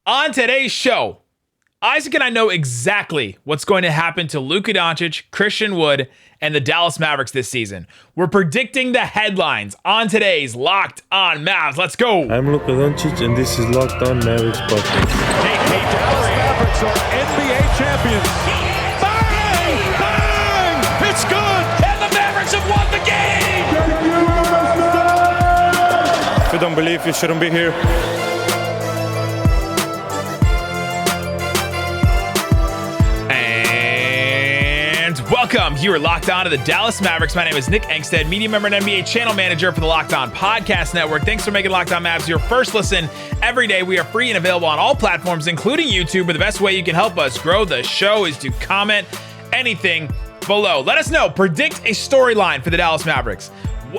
On today's show, Isaac and I know exactly what's going to happen to Luka Doncic, Christian Wood, and the Dallas Mavericks this season. We're predicting the headlines on today's Locked On Mavs. Let's go. I'm Luka Doncic, and this is Locked On Mavericks podcast. The Dallas Mavericks are NBA champions. Bang! Bang! It's good! And the Mavericks have won the game! If you don't believe, you shouldn't be here. Welcome. You are locked on to the Dallas Mavericks. My name is Nick Angstadt, media member and NBA channel manager for the Locked On Podcast Network. Thanks for making Locked On Mavs your first listen every day. We are free and available on all platforms, including YouTube. But the best way you can help us grow the show is to comment anything below. Let us know. Predict a storyline for the Dallas Mavericks.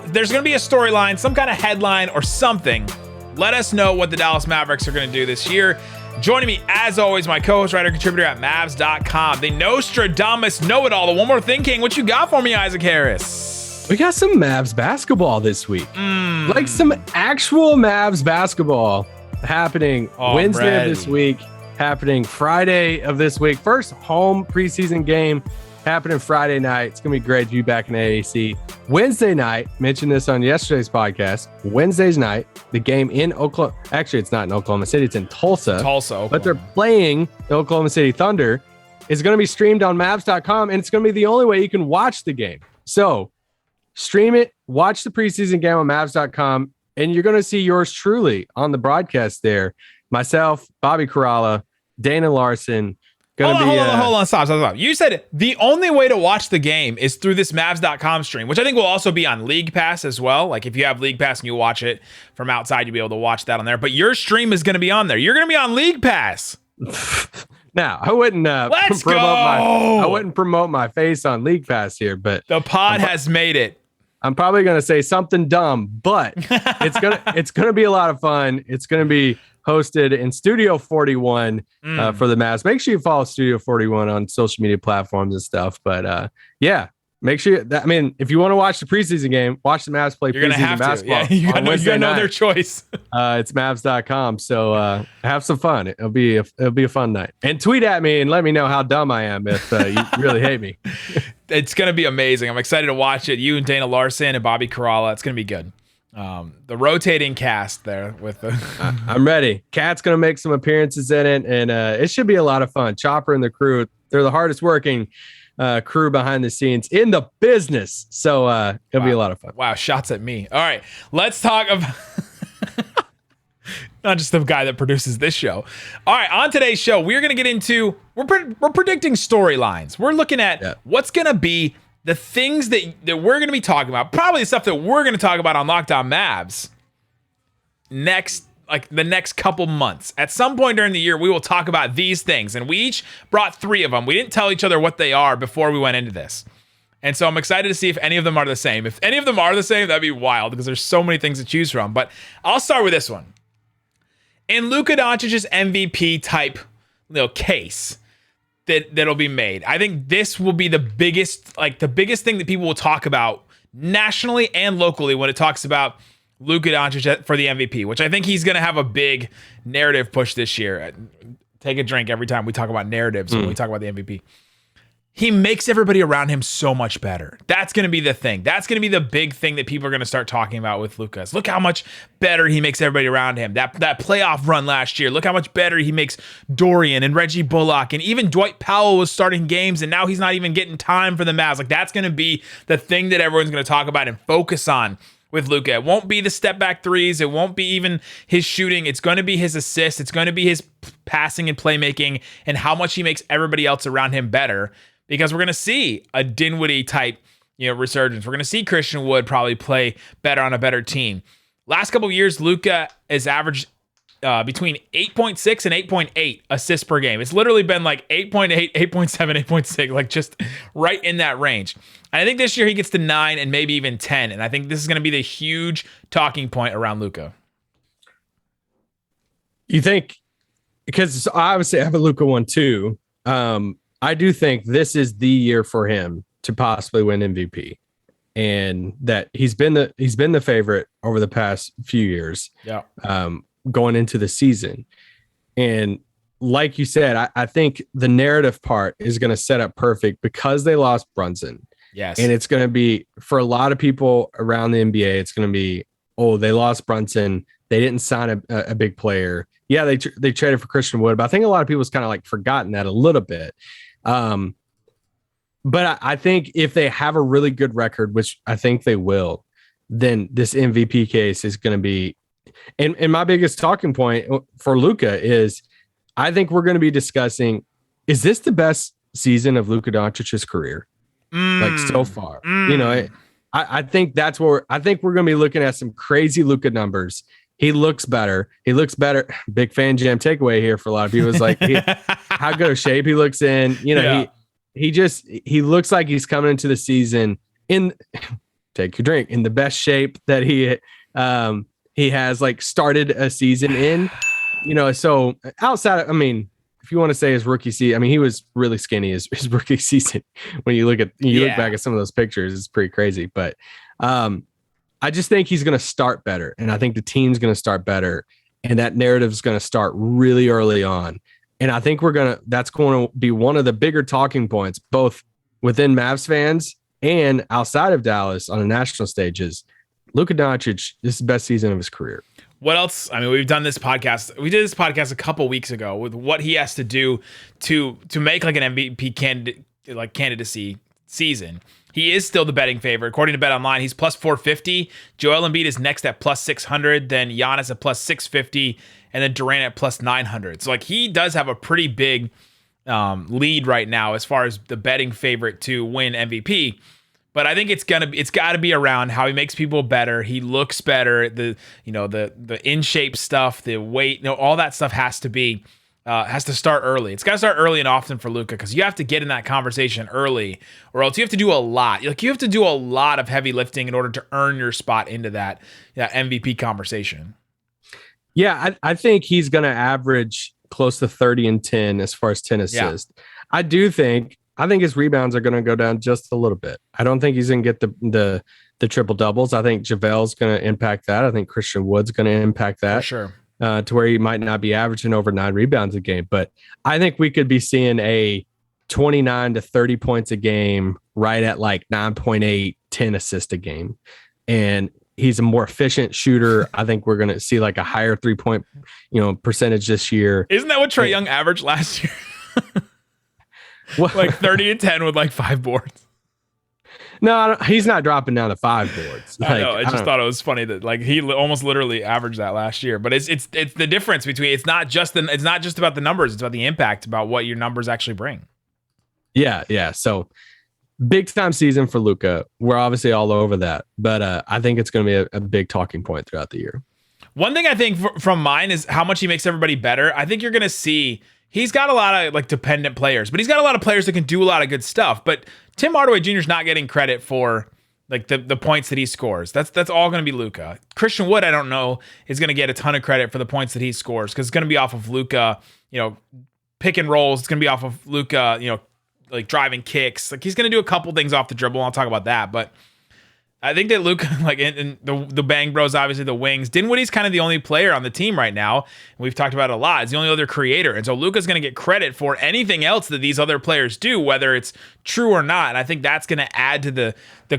There's going to be a storyline, some kind of headline or something. Let us know what the Dallas Mavericks are going to do this year. Joining me, as always, my co-host, writer, contributor at Mavs.com, the Nostradamus know-it-all, the One More Thing King. What you got for me, Isaac Harris? We got some Mavs basketball this week. Like some actual Mavs basketball happening Wednesday of this week, happening Friday of this week. First home preseason game happening Friday night. It's going to be great to be back in the AAC. Wednesday night, mentioned this on yesterday's podcast, Wednesday's night, the game in Oklahoma. Actually, it's not in Oklahoma City. It's in Tulsa. Oklahoma. But they're playing the Oklahoma City Thunder. It's going to be streamed on Mavs.com, and it's going to be the only way you can watch the game. So stream it, watch the preseason game on Mavs.com, and you're going to see yours truly on the broadcast there. Myself, Bobby Corrala, Dana Larson. Hold on, stop. You said the only way to watch the game is through this Mavs.com stream, which I think will also be on League Pass as well. Like if you have League Pass and you watch it from outside, you'll be able to watch that on there. But your stream is going to be on there. You're going to be on League Pass. Now, I wouldn't I wouldn't promote my face on League Pass here, but the pod has made it. I'm probably going to say something dumb, but it's gonna be a lot of fun. It's going to be hosted in Studio 41 for the Mavs. Make sure you follow Studio 41 on social media platforms and stuff. But yeah, make sure if you want to watch the preseason game, watch the Mavs play preseason basketball. Yeah, you gotta know their choice. It's Mavs.com. So have some fun. It'll be a fun night. And tweet at me and let me know how dumb I am if you really hate me. It's gonna be amazing. I'm excited to watch it. You and Dana Larson and Bobby Corrala. It's gonna be good. The rotating cast there with the I'm ready. Cat's gonna make some appearances in it, and it should be a lot of fun. Chopper and the crew, they're the hardest working crew behind the scenes in the business, so it'll be a lot of fun. Wow, shots at me. All right, let's talk about not just the guy that produces this show. All right, on today's show, we're gonna get into we're predicting storylines. We're looking at what's gonna be the things that we're going to be talking about, probably the stuff that we're going to talk about on Locked On Mavs the next couple months. At some point during the year, we will talk about these things. And we each brought 3 of them. We didn't tell each other what they are before we went into this. And so I'm excited to see if any of them are the same. If any of them are the same, that'd be wild because there's so many things to choose from. But I'll start with this one. In Luka Doncic's MVP type case, that'll be made. I think this will be the biggest thing that people will talk about nationally and locally when it talks about Luka Doncic for the MVP, which I think he's going to have a big narrative push this year. Take a drink every time we talk about narratives when we talk about the MVP. He makes everybody around him so much better. That's going to be the thing. That's going to be the big thing that people are going to start talking about with Luka. Look how much better he makes everybody around him. That playoff run last year, look how much better he makes Dorian and Reggie Bullock, and even Dwight Powell was starting games, and now he's not even getting time for the Mavs. That's going to be the thing that everyone's going to talk about and focus on with Luka. It won't be the step back threes. It won't be even his shooting. It's going to be his assists. It's going to be his passing and playmaking and how much he makes everybody else around him better. Because we're going to see a Dinwiddie type, resurgence. We're going to see Christian Wood probably play better on a better team. Last couple of years, Luka has averaged between 8.6 and 8.8 assists per game. It's literally been like 8.8, 8.7, 8.6, like just right in that range. And I think this year he gets to 9 and maybe even 10. And I think this is going to be the huge talking point around Luka. You think, because obviously I have a Luka one too. I do think this is the year for him to possibly win MVP, and that he's been the favorite over the past few years. Yeah. Going into the season, And like you said, I think the narrative part is going to set up perfect because they lost Brunson. Yes. And it's going to be, for a lot of people around the NBA, it's going to be, oh, they lost Brunson. They didn't sign a big player. Yeah, they traded for Christian Wood, but I think a lot of people's kind of like forgotten that a little bit. But I think if they have a really good record, which I think they will, then this MVP case is going to be, and my biggest talking point for Luka is, I think we're going to be discussing, is this the best season of Luka Doncic's career? Like so far, you know, I think that's where I think we're going to be looking at some crazy Luka numbers. He looks better. Big fan jam takeaway here for a lot of people is like how good of shape he looks in. You know, he looks like he's coming into the season in take your drink in the best shape that he has like started a season in. You know, so outside of, I mean, if you want to say his rookie season, I mean, he was really skinny his rookie season. When you look back at some of those pictures, it's pretty crazy. But I just think he's going to start better. And I think the team's going to start better. And that narrative is going to start really early on. And I think that's going to be one of the bigger talking points, both within Mavs fans and outside of Dallas on the national stages. Luka Doncic, this is the best season of his career. What else? I mean, we've done this podcast. We did this podcast a couple weeks ago with what he has to do to make like an MVP candidacy season. He is still the betting favorite. According to BetOnline, he's plus 450. Joel Embiid is next at plus 600. Then Giannis at plus 650. And then Durant at plus 900. So like he does have a pretty big lead right now as far as the betting favorite to win MVP. But I think it's got to be around how he makes people better. He looks better. The in shape stuff, the weight, all that stuff has to start early. It's got to start early and often for Luka because you have to get in that conversation early, or else you have to do a lot. Like you have to do a lot of heavy lifting in order to earn your spot into that MVP conversation. Yeah, I think he's going to average close to 30 and 10 as far as 10 assists. Yeah. I think his rebounds are going to go down just a little bit. I don't think he's going to get the triple doubles. I think JaVale's going to impact that. I think Christian Wood's going to impact that. For sure. To where he might not be averaging over 9 rebounds a game. But I think we could be seeing a 29 to 30 points a game, right at like 9.8, 10 assists a game. And he's a more efficient shooter. I think we're going to see like a higher 3-point, percentage this year. Isn't that what Trae Young averaged last year? Like 30 and 10 with like 5 boards. No, he's not dropping down to 5 boards. I know. I just thought it was funny that like he almost literally averaged that last year. But it's the difference between it's not just about the numbers. It's about the impact, about what your numbers actually bring. Yeah. So big time season for Luka. We're obviously all over that, but I think it's going to be a big talking point throughout the year. One thing I think from mine is how much he makes everybody better. I think you're going to see. He's got a lot of like dependent players, but he's got a lot of players that can do a lot of good stuff. But Tim Hardaway Jr. is not getting credit for like the points that he scores. That's all going to be Luka. Christian Wood, I don't know, is going to get a ton of credit for the points that he scores because it's going to be off of Luka, pick and rolls. It's going to be off of Luka, like driving kicks. Like he's going to do a couple things off the dribble. I'll talk about that, but I think that Luka, like in the Bang Bros, obviously the wings. Dinwiddie's kind of the only player on the team right now. And we've talked about it a lot. He's the only other creator. And so Luka's going to get credit for anything else that these other players do, whether it's true or not. And I think that's going to add to the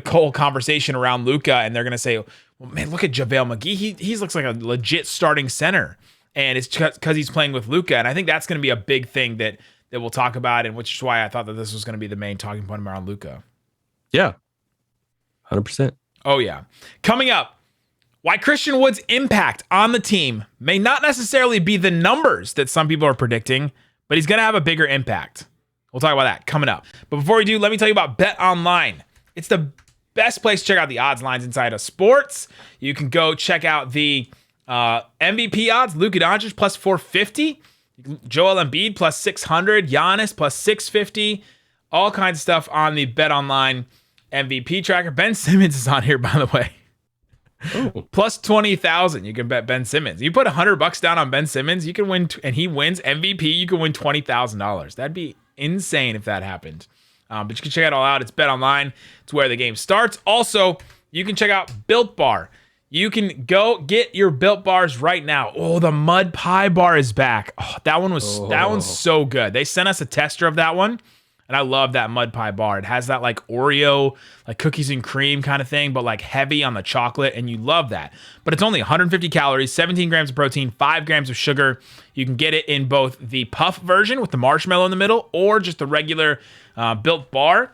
whole conversation around Luka. And they're going to say, well, man, look at JaVale McGee. He looks like a legit starting center. And it's because he's playing with Luka. And I think that's going to be a big thing that we'll talk about, and which is why I thought that this was going to be the main talking point around Luka. Yeah. 100%. Oh, yeah. Coming up, why Christian Wood's impact on the team may not necessarily be the numbers that some people are predicting, but he's going to have a bigger impact. We'll talk about that coming up. But before we do, let me tell you about BetOnline. It's the best place to check out the odds lines inside of sports. You can go check out the MVP odds, Luka Doncic plus 450, Joel Embiid plus 600, Giannis plus 650, all kinds of stuff on the BetOnline MVP tracker. Ben Simmons is on here, by the way. Oh. Plus 20,000. You can bet Ben Simmons. You put $100 down on Ben Simmons, you can win, and he wins MVP. You can win $20,000. That'd be insane if that happened. But you can check it all out. It's BetOnline. It's where the game starts. Also, you can check out Built Bar. You can go get your Built Bars right now. Oh, the Mud Pie Bar is back. Oh, that one's so good. They sent us a tester of that one, and I love that Mud Pie Bar. It has that like Oreo, like cookies and cream kind of thing, but like heavy on the chocolate, and you love that. But it's only 150 calories, 17 grams of protein, 5 grams of sugar. You can get it in both the puff version with the marshmallow in the middle or just the regular Built Bar.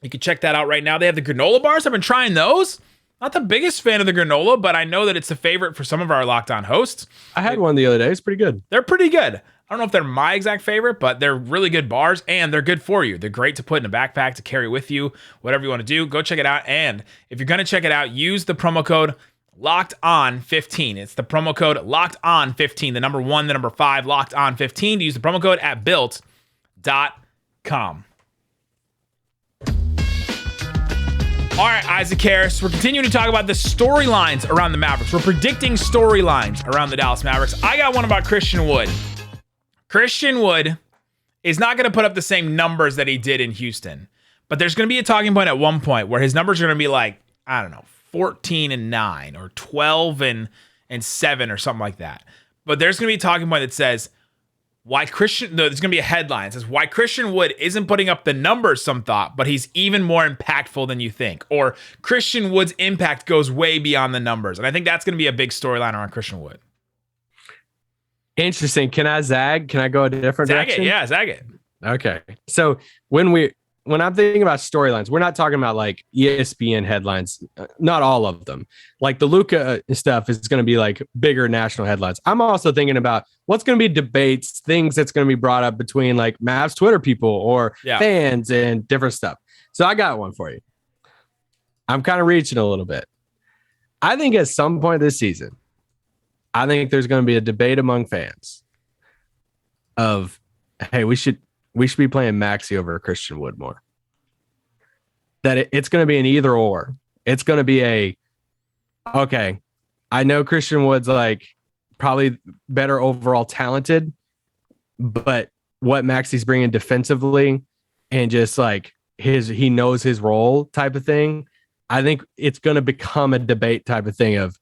You can check that out right now. They have the granola bars. I've been trying those. Not the biggest fan of the granola, but I know that it's a favorite for some of our Locked On hosts. I had one the other day. It's pretty good. They're pretty good. I don't know if they're my exact favorite, but they're really good bars, and they're good for you. They're great to put in a backpack, to carry with you, whatever you want to do. Go check it out. And if you're going to check it out, use the promo code LOCKEDON15. It's the promo code LOCKEDON15, the number 1, the number 5, LOCKEDON15, to use the promo code at built.com. All right, Isaac Harris, we're continuing to talk about the storylines around the Mavericks. We're predicting storylines around the Dallas Mavericks. I got one about Christian Wood. Christian Wood is not going to put up the same numbers that he did in Houston, but there's going to be a talking point at one point where his numbers are going to be like, I don't know, 14-9 or 12-7 or something like that. But there's going to be a talking point that says, there's going to be a headline that says why Christian Wood isn't putting up the numbers some thought, but he's even more impactful than you think. Or Christian Wood's impact goes way beyond the numbers. And I think that's going to be a big storyline around Christian Wood. Interesting. Can I zag? Can I go a different direction? Zag it. Okay. So when I'm thinking about storylines, we're not talking about like ESPN headlines, not all of them. Like the Luka stuff is going to be like bigger national headlines. I'm also thinking about what's going to be debates, things that's going to be brought up between like Mavs Twitter people or fans and different stuff. So I got one for you. I'm kind of reaching a little bit. I think at some point this season, I think there's going to be a debate among fans of, hey, we should be playing Maxey over Christian Wood more. That it's going to be an either or. It's going to be okay, I know Christian Wood's like probably better overall talented, but what Maxey's bringing defensively and just like he knows his role type of thing, I think it's going to become a debate type of thing of,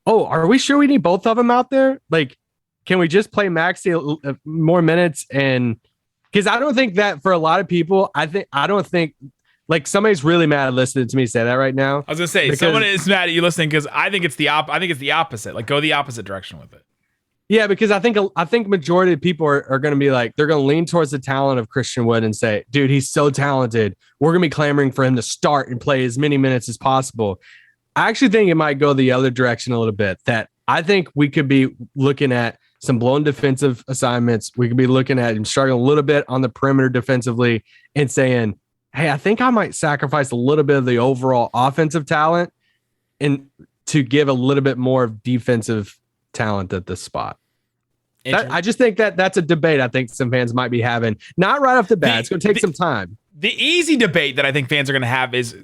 oh, are we sure we need both of them out there? Like, can we just play Maxey more minutes? And because I don't think that for a lot of people, I don't think like somebody's really mad at listening to me say that right now. I was gonna say someone is mad at you listening because I think it's the opposite. Like go the opposite direction with it. Yeah, because I think majority of people are going to be like, they're going to lean towards the talent of Christian Wood and say, dude, he's so talented. We're going to be clamoring for him to start and play as many minutes as possible. I actually think it might go the other direction a little bit, that I think we could be looking at some blown defensive assignments. We could be looking at him struggling a little bit on the perimeter defensively and saying, hey, I think I might sacrifice a little bit of the overall offensive talent and to give a little bit more of defensive talent at this spot. I just think that's a debate I think some fans might be having. Not right off the bat. It's going to take some time. The easy debate that I think fans are going to have is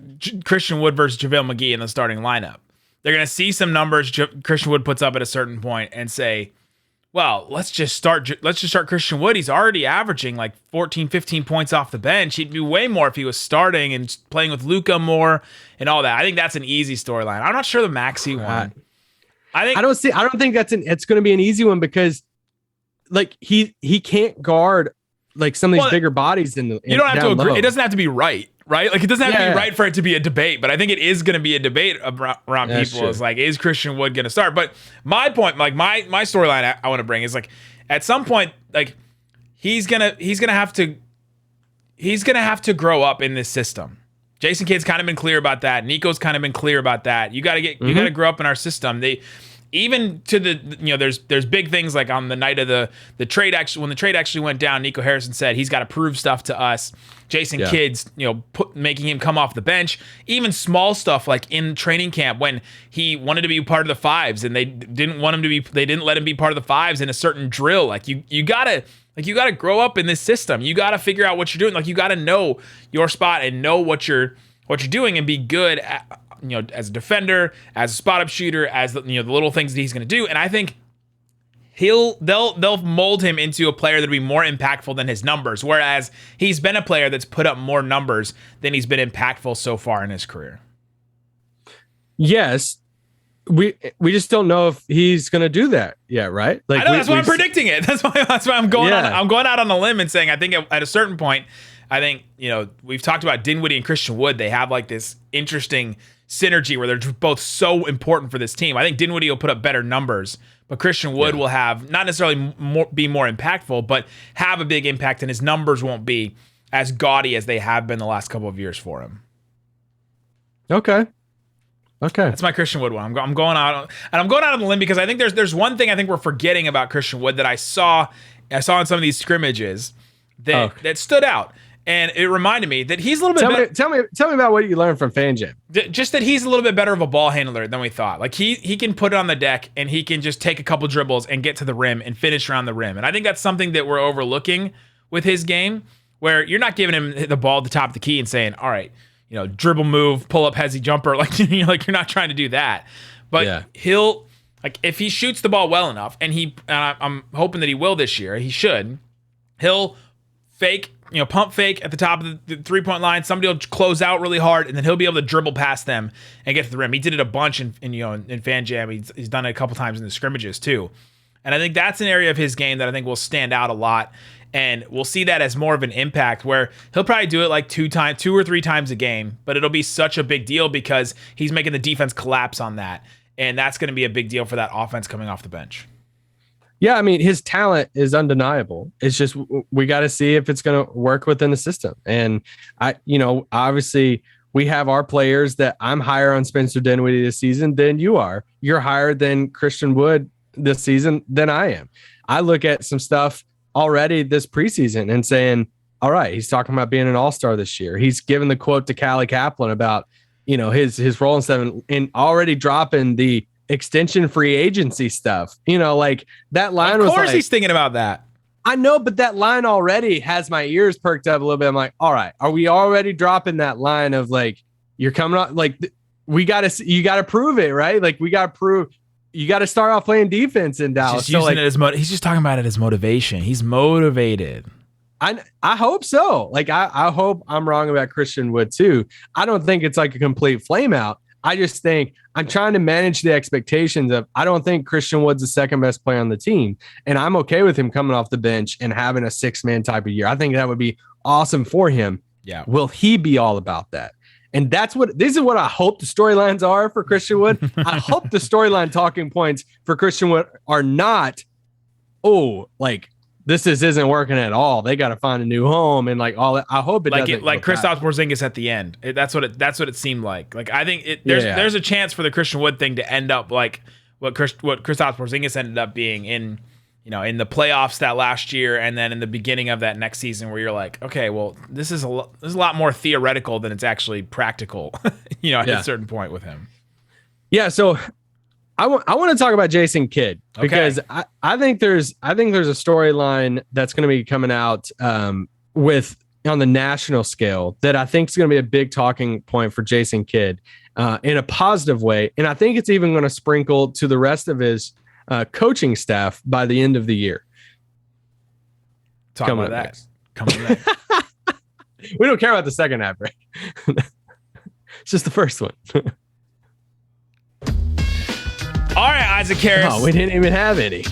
Christian Wood versus JaVale McGee in the starting lineup. They're going to see some numbers Christian Wood puts up at a certain point and say, well, let's just start Christian Wood. He's already averaging like 14, 15 points off the bench. He'd be way more if he was starting and playing with Luka more and all that. I think that's an easy storyline. I'm not sure the Maxey one. I don't think it's going to be an easy one because like he can't guard like some of these bigger bodies you don't have to agree. It doesn't have to be right? Like it doesn't have to be right for it to be a debate, but I think it is going to be a debate around people. Is like, is Christian Wood going to start? But my point, like my storyline I want to bring is like at some point, like he's gonna have to grow up in this system. Jason Kidd's kind of been clear about that. Nico's kind of been clear about that. You got to grow up in our system. Even to the, there's big things like on the night of the trade, actually, when the trade actually went down, Nico Harrison said he's got to prove stuff to us. Jason Kidd's, making him come off the bench. Even small stuff like in training camp when he wanted to be part of the fives and they didn't let him be part of the fives in a certain drill. Like you gotta grow up in this system. You gotta figure out what you're doing. Like you gotta know your spot and know what you're doing and be good at, as a defender, as a spot up shooter, as the little things that he's going to do. And I think they'll mold him into a player that'll be more impactful than his numbers. Whereas he's been a player that's put up more numbers than he's been impactful so far in his career. Yes. we just don't know if he's going to do that yet, right? Like, I know, that's why I'm predicting it. That's why I'm going on. I'm going out on a limb and saying I think at a certain point, I think, we've talked about Dinwiddie and Christian Wood. They have like this interesting synergy where they're both so important for this team. I think Dinwiddie will put up better numbers, but Christian Wood will have not necessarily be more impactful, but have a big impact, and his numbers won't be as gaudy as they have been the last couple of years for him. Okay. That's my Christian Wood one. I'm going out, and I'm going out on the limb because I think there's one thing I think we're forgetting about Christian Wood that I saw in some of these scrimmages that stood out. And it reminded me that he's a little bit better. Tell me about what you learned from FanJam. Just that he's a little bit better of a ball handler than we thought. Like he can put it on the deck and he can just take a couple dribbles and get to the rim and finish around the rim. And I think that's something that we're overlooking with his game, where you're not giving him the ball at the top of the key and saying, all right, dribble move, pull up, hezzy jumper. Like, you're not trying to do that. But he'll, like, if he shoots the ball well enough, and I'm hoping that he will this year, he should, he'll fake, pump fake at the top of the 3-point line. Somebody will close out really hard, and then he'll be able to dribble past them and get to the rim. He did it a bunch in FanJam. He's done it a couple times in the scrimmages too. And I think that's an area of his game that I think will stand out a lot. And we'll see that as more of an impact, where he'll probably do it like 2 or 3 times a game, but it'll be such a big deal because he's making the defense collapse on that. And that's going to be a big deal for that offense coming off the bench. Yeah, I mean, his talent is undeniable. It's just we got to see if it's going to work within the system. And obviously we have our players that I'm higher on Spencer Dinwiddie this season than you are. You're higher than Christian Wood this season than I am. I look at some stuff already this preseason and saying, all right, he's talking about being an all-star this year. He's given the quote to Callie Kaplan about, his role in 7 and already dropping the extension free agency stuff. Like that line was, of course, he's thinking about that. I know, but that line already has my ears perked up a little bit. I'm like, all right, are we already dropping that line of like, you're coming on, like you got to prove it, right? Like you got to start off playing defense in Dallas. He's just talking about it as motivation. He's motivated. I hope so. Like I hope I'm wrong about Christian Wood too. I don't think it's like a complete flame out. I just think I'm trying to manage the expectations of, I don't think Christian Wood's the second best player on the team. And I'm okay with him coming off the bench and having a 6-man type of year. I think that would be awesome for him. Yeah. Will he be all about that? And this is what I hope the storylines are for Christian Wood. I hope the storyline talking points for Christian Wood are not, this isn't working at all. They got to find a new home and like all that. I hope it doesn't. Like Kristaps Porzingis at the end. That's what it seemed like. Like I think there's a chance for the Christian Wood thing to end up like what Kristaps Porzingis ended up being in the playoffs that last year, and then in the beginning of that next season, where you're like, okay, well, this is a lot more theoretical than it's actually practical. At a certain point with him. Yeah. So I want to talk about Jason Kidd because I think there's a storyline that's going to be coming out on the national scale that I think is going to be a big talking point for Jason Kidd in a positive way, and I think it's even going to sprinkle to the rest of his coaching staff by the end of the year. Talk about that. Coming next. We don't care about the second half, right? It's just the first one. All right, Isaac Harris. Oh, we didn't even have any.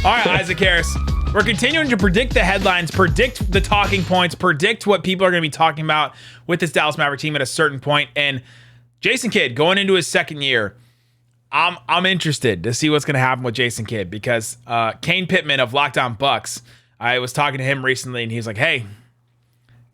All right, Isaac Harris. We're continuing to predict the headlines, predict the talking points, predict what people are going to be talking about with this Dallas Maverick team at a certain point. And Jason Kidd going into his second year, I'm interested to see what's going to happen with Jason Kidd because Kane Pittman of Locked On Bucks, I was talking to him recently and he was like, hey,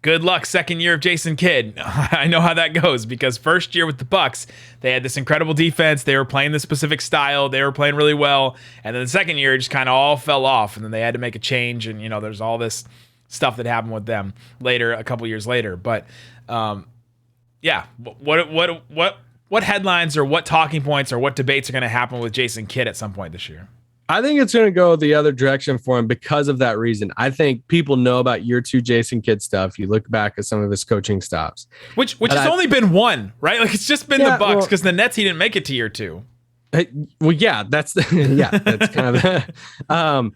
good luck second year of Jason Kidd. I know how that goes because first year with the Bucks, they had this incredible defense. They were playing the specific style. They were playing really well. And then the second year, it just kind of all fell off. And then they had to make a change. And, there's all this stuff that happened with them a couple years later. But, yeah, what headlines or what talking points or what debates are going to happen with Jason Kidd at some point this year? I think it's going to go the other direction for him because of that reason. I think people know about year 2 Jason Kidd stuff. You look back at some of his coaching stops, which has only been one, right? Like it's just been the Bucks because the Nets, he didn't make it to year 2. Well, yeah, that's kind of,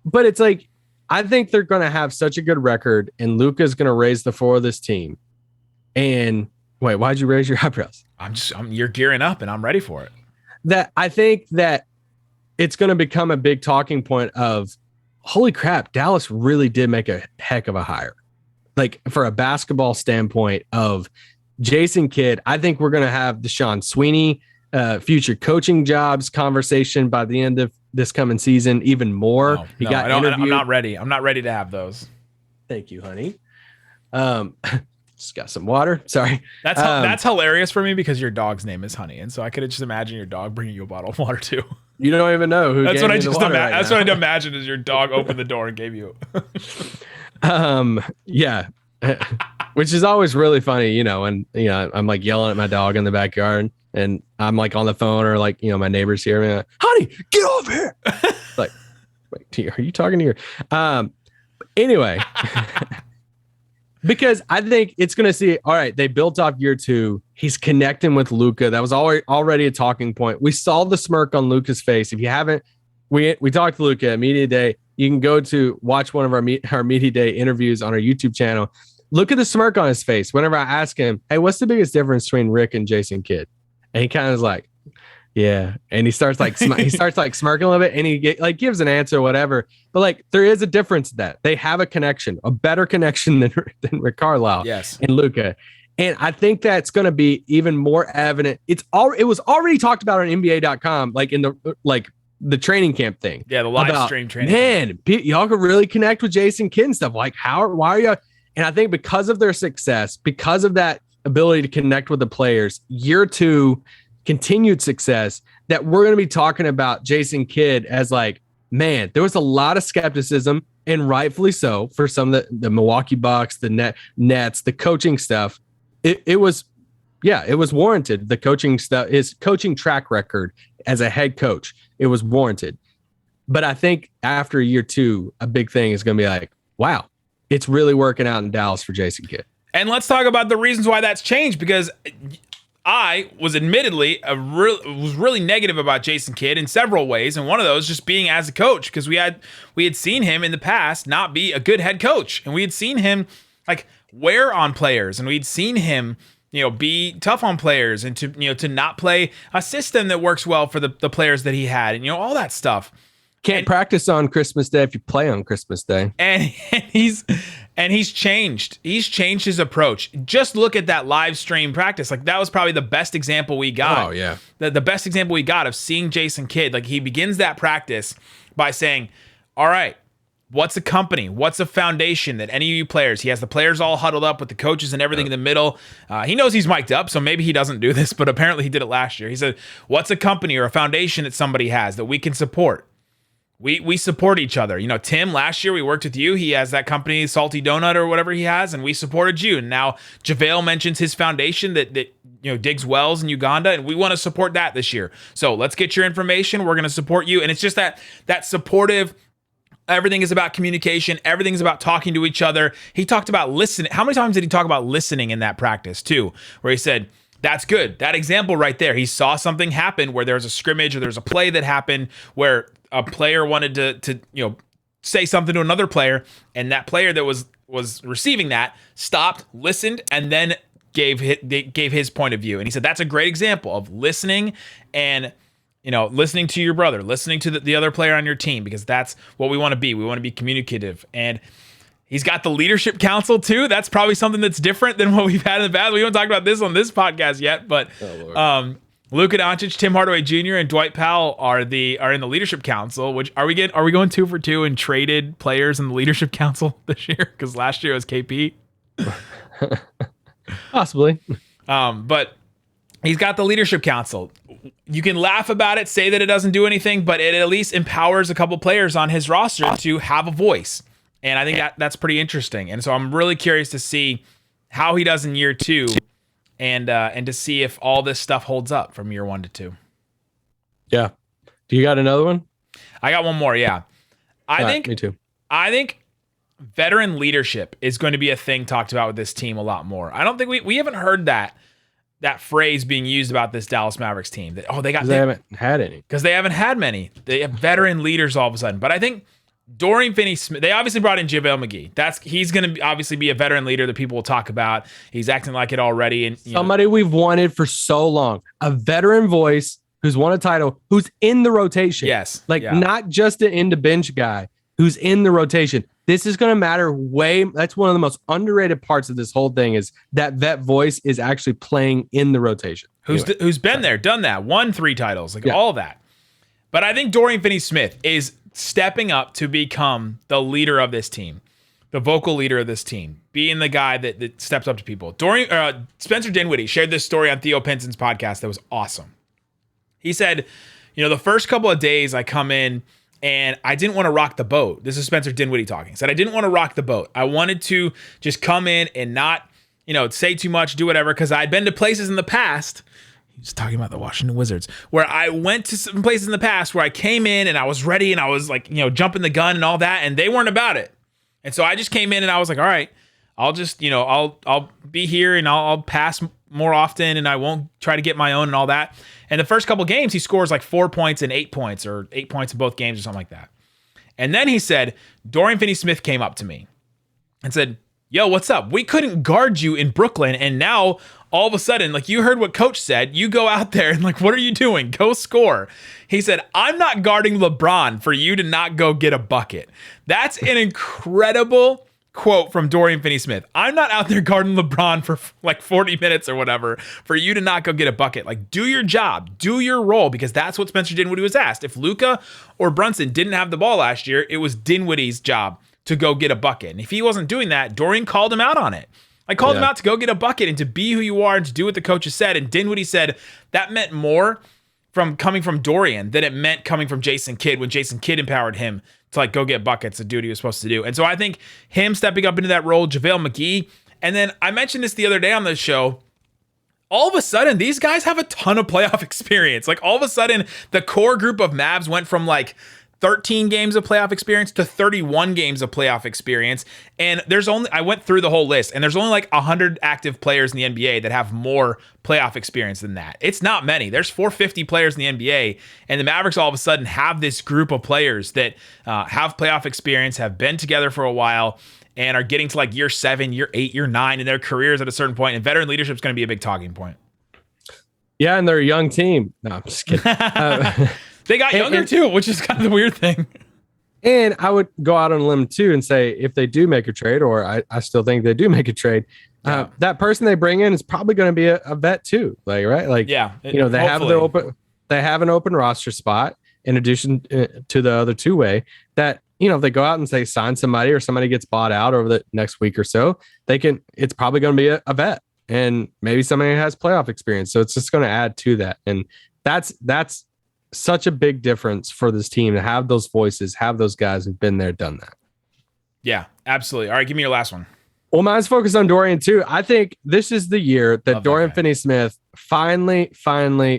but it's like, I think they're going to have such a good record and Luka's going to raise the floor of this team. And Wait, why'd you raise your eyebrows? You're gearing up and I'm ready for it. That I think that it's going to become a big talking point of, holy crap, Dallas really did make a heck of a hire. Like for a basketball standpoint of Jason Kidd, I think we're going to have Deshaun Sweeney, future coaching jobs conversation by the end of this coming season, even more. I'm not ready. I'm not ready to have those. Thank you, honey. Just got some water. Sorry. That's hilarious for me because your dog's name is Honey. And so I could just imagine your dog bringing you a bottle of water too. You don't even know who. That's what I just imagine. That's what I imagine is your dog opened the door and gave you. Yeah. Which is always really funny, and I'm like yelling at my dog in the backyard and I'm like on the phone or like, my neighbors here. Like, Honey, get over here. Like, wait, are you talking to your, anyway, because I think it's going to see, all right, they built off year 2. He's connecting with Luka. That was already a talking point. We saw the smirk on Luka's face. If you haven't, we talked to Luka at Media Day. You can go to watch one of our Media Day interviews on our YouTube channel. Look at the smirk on his face whenever I ask him, hey, what's the biggest difference between Rick and Jason Kidd? And he kind of is like, yeah. And he starts like smirking a little bit and he gives an answer or whatever. But like there is a difference in that. They have a connection, a better connection than Rick Carlisle and Luka. And I think that's going to be even more evident. It was already talked about on NBA.com, like in the training camp thing. Yeah, the live stream training. Man, y'all could really connect with Jason Kidd and stuff. Like why are you? And I think because of their success, because of that ability to connect with the players, year 2, continued success, that we're going to be talking about Jason Kidd as like, man, there was a lot of skepticism, and rightfully so, for some of the Milwaukee Bucks, the Nets, the coaching stuff. It was warranted. The coaching stuff, his coaching track record as a head coach, it was warranted. But I think after year 2, a big thing is going to be like, wow, it's really working out in Dallas for Jason Kidd. And let's talk about the reasons why that's changed, because I was admittedly was really negative about Jason Kidd in several ways, and one of those just being as a coach, because we had seen him in the past not be a good head coach, and we had seen him like wear on players, and we'd seen him be tough on players, and to not play a system that works well for the players that he had, and all that stuff. Can't practice on Christmas Day if you play on Christmas Day. And he's changed. He's changed his approach. Just look at that live stream practice. Like that was probably the best example we got. Oh yeah. The best example we got of seeing Jason Kidd. Like he begins that practice by saying, all right, what's a company? What's a foundation that any of you players, he has the players all huddled up with the coaches and everything in the middle. He knows he's mic'd up, so maybe he doesn't do this, but apparently he did it last year. He said, what's a company or a foundation that somebody has that we can support? We support each other. Tim, last year we worked with you. He has that company, Salty Donut or whatever he has, and we supported you. And now JaVale mentions his foundation that digs wells in Uganda, and we want to support that this year. So let's get your information. We're going to support you. And it's just that supportive. Everything is about communication. Everything's about talking to each other. He talked about listening. How many times did he talk about listening in that practice too? Where he said, that's good. That example right there. He saw something happen where there was a scrimmage or there was a play that happened where a player wanted to say something to another player, and that player that was receiving that stopped, listened, and then gave his point of view. And he said that's a great example of listening and listening to your brother, listening to the other player on your team, because that's what we want to be. We want to be communicative. And he's got the leadership council too. That's probably something that's different than what we've had in the past. We haven't talked about this on this podcast yet, but Luka Doncic, Tim Hardaway Jr., and Dwight Powell are in the leadership council. Which are we going 2 for 2 and traded players in the leadership council this year? Because last year it was KP. Possibly. But he's got the leadership council. You can laugh about it, say that it doesn't do anything, but it at least empowers a couple players on his roster to have a voice. And I think that's pretty interesting. And so I'm really curious to see how he does in year 2. And to see if all this stuff holds up from year 1 to 2. Yeah. Do you got another one? I got one more. Yeah. Me too. I think veteran leadership is going to be a thing talked about with this team a lot more. I don't think we haven't heard that phrase being used about this Dallas Mavericks team. They haven't had any. Because they haven't had many. They have veteran leaders all of a sudden. But I think Dorian Finney-Smith, they obviously brought in JaVale McGee. He's going to obviously be a veteran leader that people will talk about. He's acting like it already. And somebody we've wanted for so long, a veteran voice who's won a title, who's in the rotation. Yes. Not just an in the bench guy who's in the rotation. This is going to matter that's one of the most underrated parts of this whole thing is that vet voice is actually playing in the rotation. Who's been there, done that, won 3 titles, all of that. But I think Dorian Finney-Smith is stepping up to become the leader of this team, the vocal leader of this team, being the guy that steps up to people. Spencer Dinwiddie shared this story on Theo Pinson's podcast that was awesome. He said, the first couple of days I come in and I didn't want to rock the boat. This is Spencer Dinwiddie talking. He said, I didn't want to rock the boat. I wanted to just come in and not, say too much, do whatever, because I'd been to places in the past. He's talking about the Washington Wizards, where I went to some places in the past where I came in and I was ready and I was like, jumping the gun and all that, and they weren't about it. And so I just came in and I was like, all right, I'll just, I'll be here and I'll pass more often and I won't try to get my own and all that. And the first couple games, he scores like 4 points and 8 points or 8 points in both games or something like that. And then he said, Dorian Finney-Smith came up to me and said, yo, what's up? We couldn't guard you in Brooklyn. And now all of a sudden, you heard what coach said, you go out there and what are you doing? Go score. He said, I'm not guarding LeBron for you to not go get a bucket. That's an incredible quote from Dorian Finney-Smith. I'm not out there guarding LeBron for 40 minutes or whatever for you to not go get a bucket. Do your job, do your role, because that's what Spencer Dinwiddie was asked. If Luka or Brunson didn't have the ball last year, it was Dinwiddie's job to go get a bucket. And if he wasn't doing that, Dorian called him out on it. Called him out to go get a bucket and to be who you are and to do what the coaches said. And Dinwiddie said that meant more from coming from Dorian than it meant coming from Jason Kidd when Jason Kidd empowered him to go get buckets and do what he was supposed to do. And so I think him stepping up into that role, JaVale McGee, and then I mentioned this the other day on the show, all of a sudden, these guys have a ton of playoff experience. All of a sudden, the core group of Mavs went from 13 games of playoff experience to 31 games of playoff experience. And I went through the whole list, and there's only 100 active players in the NBA that have more playoff experience than that. It's not many. There's 450 players in the NBA, and the Mavericks all of a sudden have this group of players that have playoff experience, have been together for a while, and are getting to year 7, year 8, year 9 in their careers at a certain point. And veteran leadership is going to be a big talking point. Yeah, and they're a young team. No, I'm just kidding. They got younger too, which is kind of the weird thing. And I would go out on a limb too and say if they do make a trade, or I still think they do make a trade, that person they bring in is probably going to be a vet too. Right? They have an open roster spot in addition to the other two-way that, if they go out and say sign somebody or somebody gets bought out over the next week or so, it's probably going to be a vet and maybe somebody who has playoff experience. So it's just going to add to that. And that's such a big difference for this team to have those voices, have those guys who've been there, done that. Yeah, absolutely. All right, give me your last one. Well, mine's focused on Dorian too. I think this is the year that Dorian Finney-Smith finally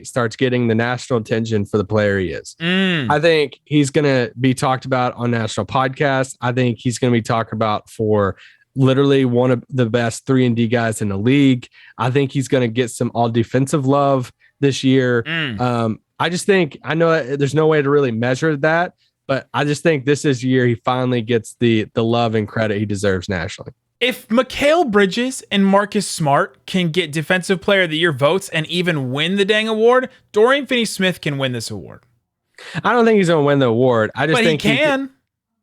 starts getting the national attention for the player he is. I think he's going to be talked about on national podcasts. I think he's going to be talked about for literally one of the best 3-and-D guys in the league. I think he's going to get some all defensive love this year. I just think, I know there's no way to really measure that, but I just think this is the year he finally gets the love and credit he deserves nationally. If Mikal Bridges and Marcus Smart can get Defensive Player of the Year votes and even win the dang award, Dorian Finney-Smith can win this award. I don't think he's going to win the award. I think he can.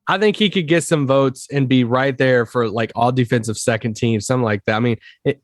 I think he could get some votes and be right there for all defensive second team, something like that. I mean,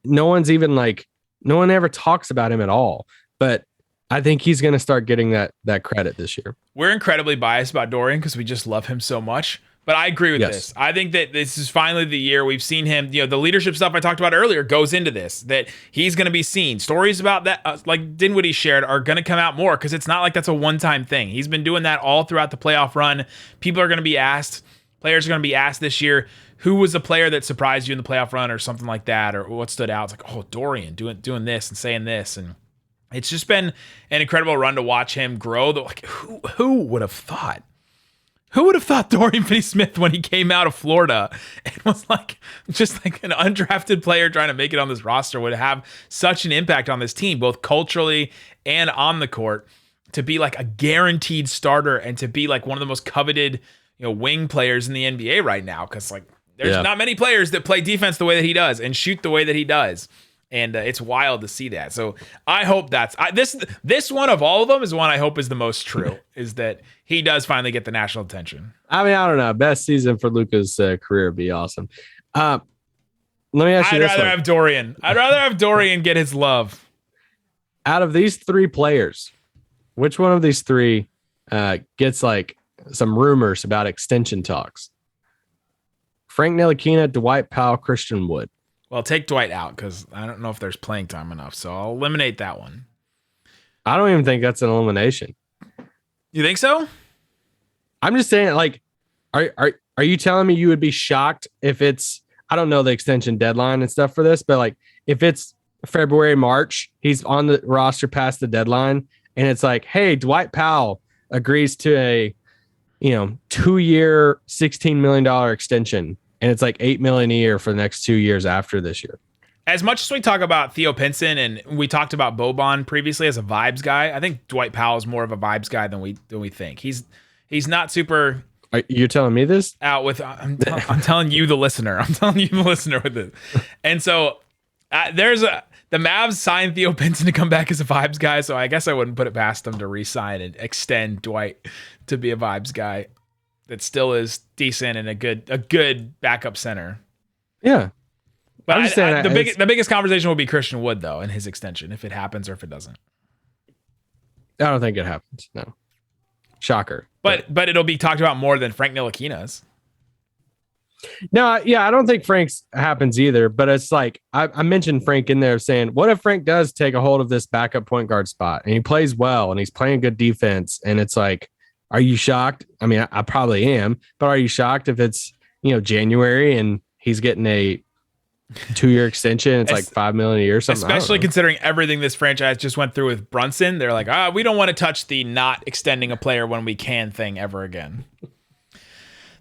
no one ever talks about him at all, but I think he's going to start getting that credit this year. We're incredibly biased about Dorian because we just love him so much. But I agree with this. I think that this is finally the year we've seen him. The leadership stuff I talked about earlier goes into this, that he's going to be seen. Stories about that, like Dinwiddie shared, are going to come out more because it's not like that's a one-time thing. He's been doing that all throughout the playoff run. People are going to be asked, players are going to be asked this year, who was the player that surprised you in the playoff run or something like that, or what stood out. It's like, Dorian doing this and saying this. And it's just been an incredible run to watch him grow. Who would have thought? Who would have thought Dorian Finney-Smith, when he came out of Florida and was just like an undrafted player trying to make it on this roster, would have such an impact on this team, both culturally and on the court, to be like a guaranteed starter and to be like one of the most coveted wing players in the NBA right now, because like there's not many players that play defense the way that he does and shoot the way that he does. And it's wild to see that. So I hope this one of all of them is one I hope is the most true, is that he does finally get the national attention. I mean, I don't know. Best season for Luka's career would be awesome. Let me ask you this one. I'd rather have Dorian get his love. Out of these three players, which one of these three gets like some rumors about extension talks? Frank Ntilikina, Dwight Powell, Christian Wood. Well, take Dwight out because I don't know if there's playing time enough. So I'll eliminate that one. I don't even think that's an elimination. You think so? I'm just saying, like, are you telling me you would be shocked if it's, I don't know the extension deadline and stuff for this, but like if it's February, March, he's on the roster past the deadline, and it's like, hey, Dwight Powell agrees to a 2-year, $16 million extension. And it's like $8 million a year for the next 2 years after this year. As much as we talk about Theo Pinson and we talked about Boban previously as a vibes guy, I think Dwight Powell is more of a vibes guy than we think. He's not super. Are you telling me this? Out with I'm telling you the listener. I'm telling you the listener with this. And so the Mavs signed Theo Pinson to come back as a vibes guy. So I guess I wouldn't put it past them to re-sign and extend Dwight to be a vibes guy that still is decent and a good backup center. Yeah. But the biggest conversation will be Christian Wood, though, and his extension, if it happens or if it doesn't. I don't think it happens. No. Shocker. But it'll be talked about more than Frank Ntilikina's. No, yeah, I don't think Frank's happens either. But it's like I mentioned Frank in there saying, what if Frank does take a hold of this backup point guard spot and he plays well and he's playing good defense? And it's like, are you shocked? I mean, I probably am, but are you shocked if it's, January and he's getting a 2-year extension? It's like $5 million a year or something. Especially considering everything this franchise just went through with Brunson. They're like, we don't want to touch the not extending a player when we can thing ever again.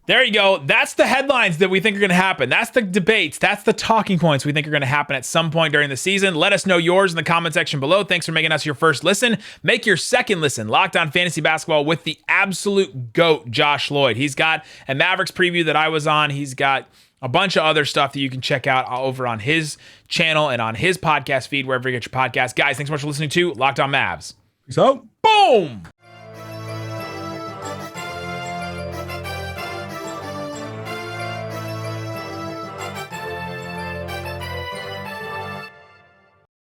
There you go. That's the headlines that we think are going to happen. That's the debates. That's the talking points we think are going to happen at some point during the season. Let us know yours in the comment section below. Thanks for making us your first listen. Make your second listen Locked On Fantasy Basketball with the absolute GOAT, Josh Lloyd. He's got a Mavericks preview that I was on. He's got a bunch of other stuff that you can check out over on his channel and on his podcast feed, wherever you get your podcast. Guys, thanks so much for listening to Locked On Mavs. So, boom!